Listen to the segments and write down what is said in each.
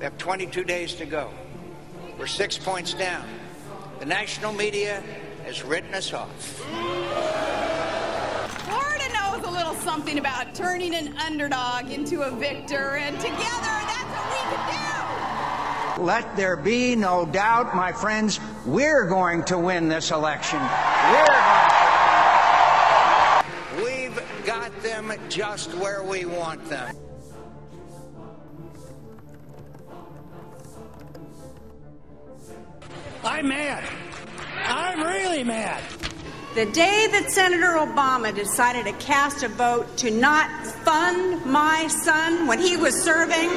We have 22 days to go. We're 6 points down. The national media has written us off. Florida knows a little something about turning an underdog into a victor, and together that's what we can do. Let there be no doubt, my friends, we're going to win this election. We've got them just where we want them. I'm mad. I'm really mad. The day that Senator Obama decided to cast a vote to not fund my son when he was serving.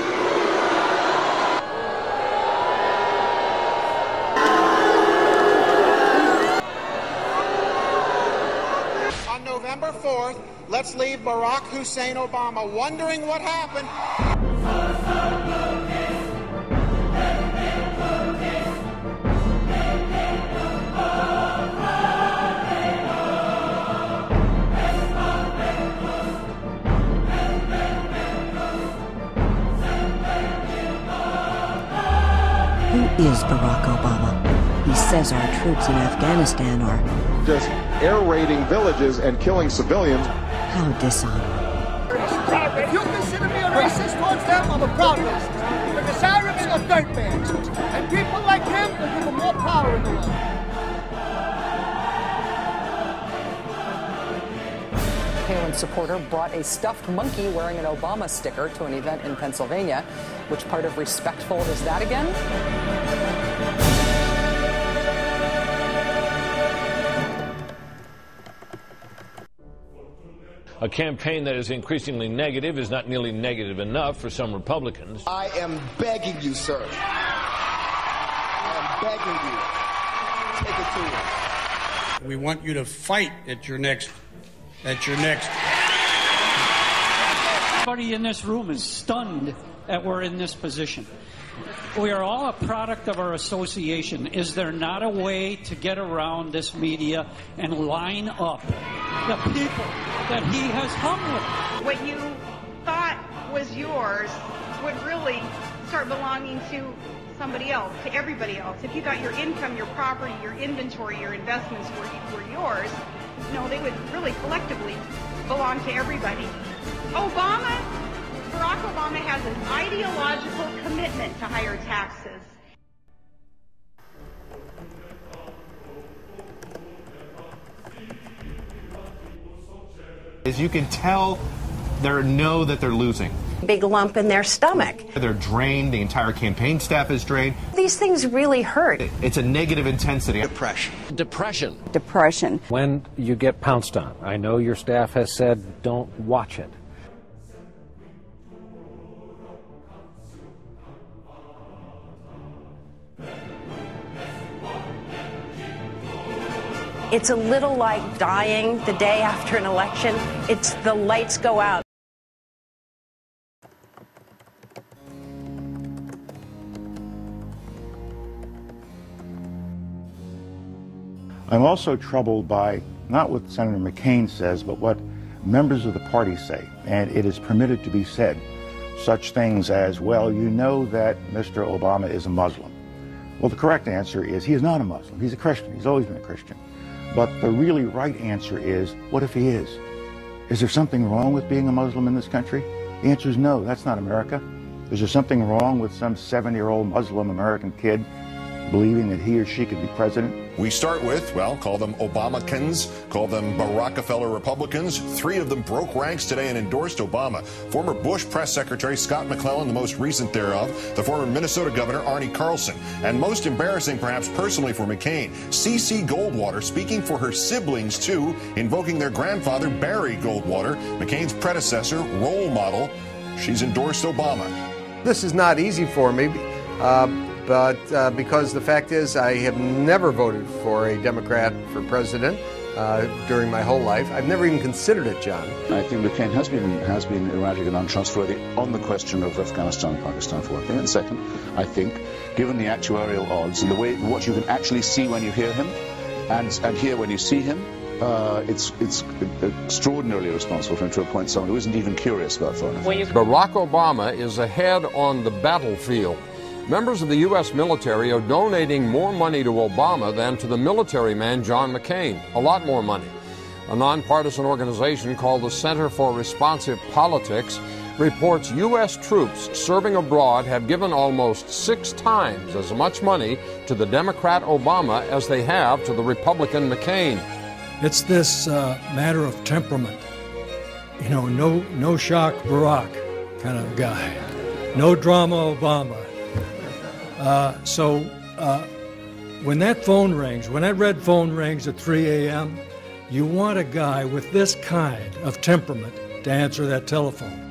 On November 4th, let's leave Barack Hussein Obama wondering what happened. Who is Barack Obama? He says our troops in Afghanistan are just air raiding villages and killing civilians. How dishonorable. If you consider me a racist towards them, I'm a proud racist. Because Arabs are dirtbags. And people like him will give them more power in the world. Palin supporter brought a stuffed monkey wearing an Obama sticker to an event in Pennsylvania. Which part of respectful is that again? A campaign that is increasingly negative is not nearly negative enough for some Republicans. I am begging you, sir. I am begging you. Take it to us. We want you to fight at your next. Everybody in this room is stunned that we're in this position. We are all a product of our association. Is there not a way to get around this media and line up the people that he has hung with? What you thought was yours would really start belonging to somebody else, to everybody else. If you thought your income, your property, your inventory, your investments were yours, no, they would really collectively belong to everybody. Barack Obama has an ideological commitment to higher taxes. As you can tell, they know that they're losing. Big lump in their stomach. They're drained. The entire campaign staff is drained. These things really hurt. It's a negative intensity. Depression. When you get pounced on, I know your staff has said don't watch it. It's a little like dying the day after an election. It's the lights go out. I'm also troubled by not what Senator McCain says, but what members of the party say. And it is permitted to be said such things as, well, you know that Mr. Obama is a Muslim. Well, the correct answer is he is not a Muslim. He's a Christian. He's always been a Christian. But the really right answer is, what if he is? Is there something wrong with being a Muslim in this country? The answer is no, that's not America. Is there something wrong with some 7-year-old Muslim American kid believing that he or she could be president? We start with, well, call them Obamacans, call them Barackafeller Republicans. 3 of them broke ranks today and endorsed Obama. Former Bush press secretary Scott McClellan, the most recent thereof, the former Minnesota governor Arnie Carlson, and most embarrassing perhaps personally for McCain, C.C. Goldwater speaking for her siblings too, invoking their grandfather Barry Goldwater, McCain's predecessor, role model. She's endorsed Obama. This is not easy for me. But because the fact is I have never voted for a Democrat for president during my whole life. I've never even considered it, John. I think McCain has been erratic and untrustworthy on the question of Afghanistan and Pakistan, for one thing. And second, I think, given the actuarial odds and the way what you can actually see when you hear him and hear when you see him, it's extraordinarily responsible for him to appoint someone who isn't even curious about foreign affairs. Barack Obama is ahead on the battlefield Members of the U.S. military are donating more money to Obama than to the military man John McCain. A lot more money. A nonpartisan organization called the Center for Responsive Politics reports U.S. troops serving abroad have given almost 6 times as much money to the Democrat Obama as they have to the Republican McCain. It's this matter of temperament. You know, no shock Barack kind of guy. No drama Obama. So when that phone rings, when that red phone rings at 3 a.m., you want a guy with this kind of temperament to answer that telephone.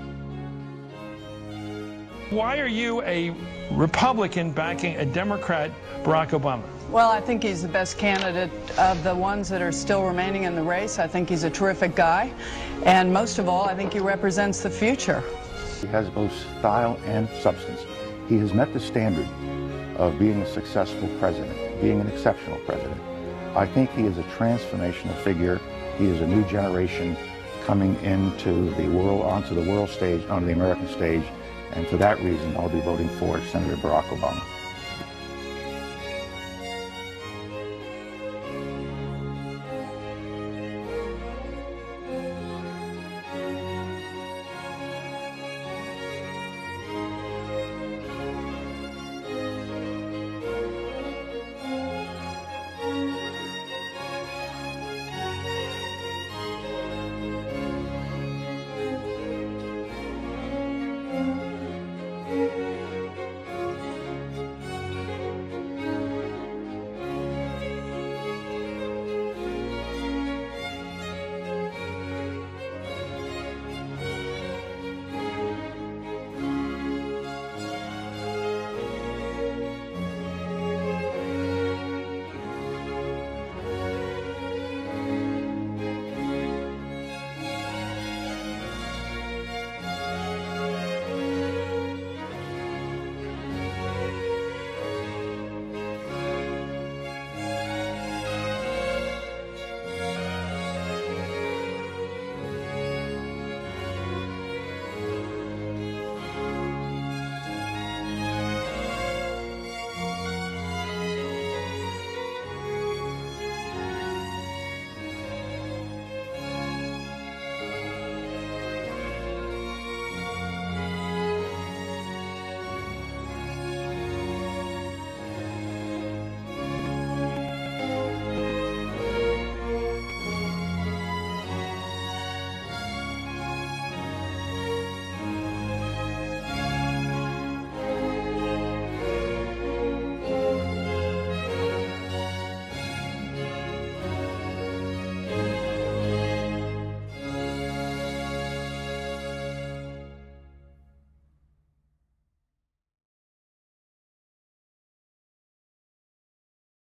Why are you a Republican backing a Democrat, Barack Obama? Well, I think he's the best candidate of the ones that are still remaining in the race. I think he's a terrific guy. And most of all, I think he represents the future. He has both style and substance. He has met the standard of being a successful president, being an exceptional president. I think he is a transformational figure. He is a new generation coming into the world, onto the world stage, onto the American stage. And for that reason, I'll be voting for Senator Barack Obama.